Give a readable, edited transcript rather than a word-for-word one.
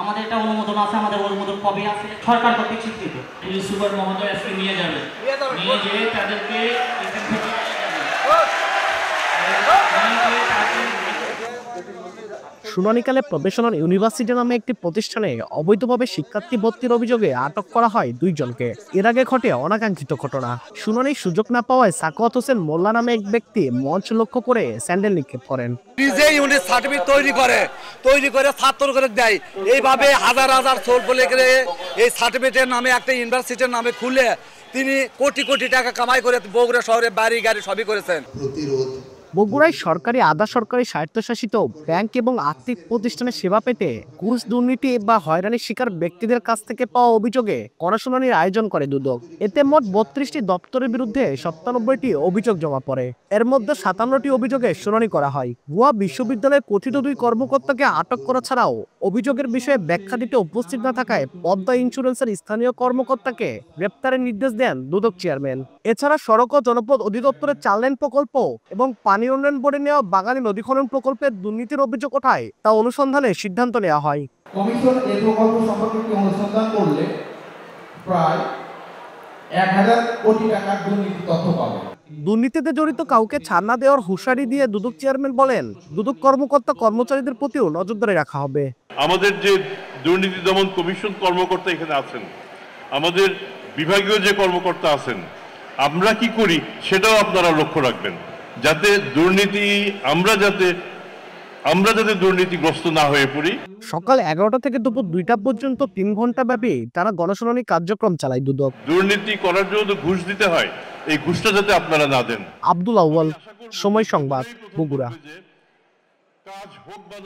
আমাদের এটা অনুমোদন আছে, আমাদের অনুমোদন কবে আছে, সরকার কর্তৃক স্বীকৃত। পুলিশ সুপার মহোদয় আজকে নিয়ে যাবেন, নিয়ে যেয়ে তাদেরকে এখান থেকে শুনানিকালে প্রফেশনাল ইউনিভার্সিটি নামে একটি প্রতিষ্ঠানে অবৈধভাবে শিক্ষার্থী ভর্তির অভিযোগে আটক করা হয় 2 জনকে। এর আগে ঘটে অনাকাঙ্ক্ষিত ঘটনা। শুনানির সুযোগ না পাওয়ায় সাখাওয়াত হোসেন মোল্লা নামে এক ব্যক্তি মঞ্চ লক্ষ্য করে স্যান্ডেল নিক্ষেপ করেন। নিজেই উনি সার্টিফিকেট তৈরি করে ছাত্র করে দেয়। এইভাবে হাজার হাজার সোল বলে গেলে এই সার্টিফিকেটের নামে একটা ইউনিভার্সিটির নামে খুলে তিনি কোটি কোটি টাকা কামাই করে বগুড়া শহরে বাড়ি গাড়ি সবই করেছেন। বগুড়ায় সরকারি আধা সরকারি স্বায়ত্তশাসিত ব্যাংক এবং আর্থিক প্রতিষ্ঠানে সেবা পেতে ঘুষ দুর্নীতি বা হয়রানির শিকার ব্যক্তিদের কাছ থেকে পাওয়া অভিযোগে গণশুনানির আয়োজন করে দুদক। এতে মোট 32টি দপ্তরের বিরুদ্ধে 97টি অভিযোগ জমা পড়ে। এর মধ্যে 57টি অভিযোগে শুনানি করা হয়। ভুয়া বিশ্ববিদ্যালয়ের কথিত 2 কর্মকর্তাকে আটক করা ছাড়াও অভিযোগের বিষয়ে ব্যাখ্যা দিতে উপস্থিত না থাকায় পদ্মা ইন্স্যুরেন্সের স্থানীয় কর্মকর্তাকে গ্রেপ্তারের নির্দেশ দেন দুদক চেয়ারম্যান। এছাড়া সড়ক ও জনপথ অধিদপ্তরের 4 লেন প্রকল্প এবং পানি উন্নয়ন বোর্ডে নেওয়া বাঙালি নদী খনন প্রকল্পের দুর্নীতির অভিযোগ ওঠায় তা অনুসন্ধানে সিদ্ধান্ত নেওয়া হয়। কমিশন এই প্রকল্প সম্পর্কে একটি অনুসন্ধান করলে প্রায় 1000 কোটি টাকার দুর্নীতি তথ্য পাবে। দুর্নীতিতে জড়িত কাউকে ছাড় না দেওয়ার হুঁশিয়ারি দিয়ে দুদক চেয়ারম্যান বলেন, দুদক কর্মকর্তা কর্মচারীদের প্রতিও নজরদারি রাখা হবে। আমাদের যে দুর্নীতি দমন কমিশন কর্মকর্তা এখানে আছেন, আমাদের বিভাগীয় যে কর্মকর্তা আছেন, আমরা কি করি সেটাও আপনারা লক্ষ্য রাখবেন, যাতে আমরা যাতে দুর্নীতিগ্রস্ত না হয়ে পড়ি। সকাল 11টা থেকে দুপুর 2টা পর্যন্ত 3 ঘন্টা ব্যাপী তারা গণশুনানি কার্যক্রম চালায় দুদক। দুর্নীতি করার জন্য ঘুষ দিতে হয়, এই ঘুষটা যাতে আপনারা না দেন। আব্দুল আউয়াল, সময় সংবাদ, বগুড়া। কাজ হোক বা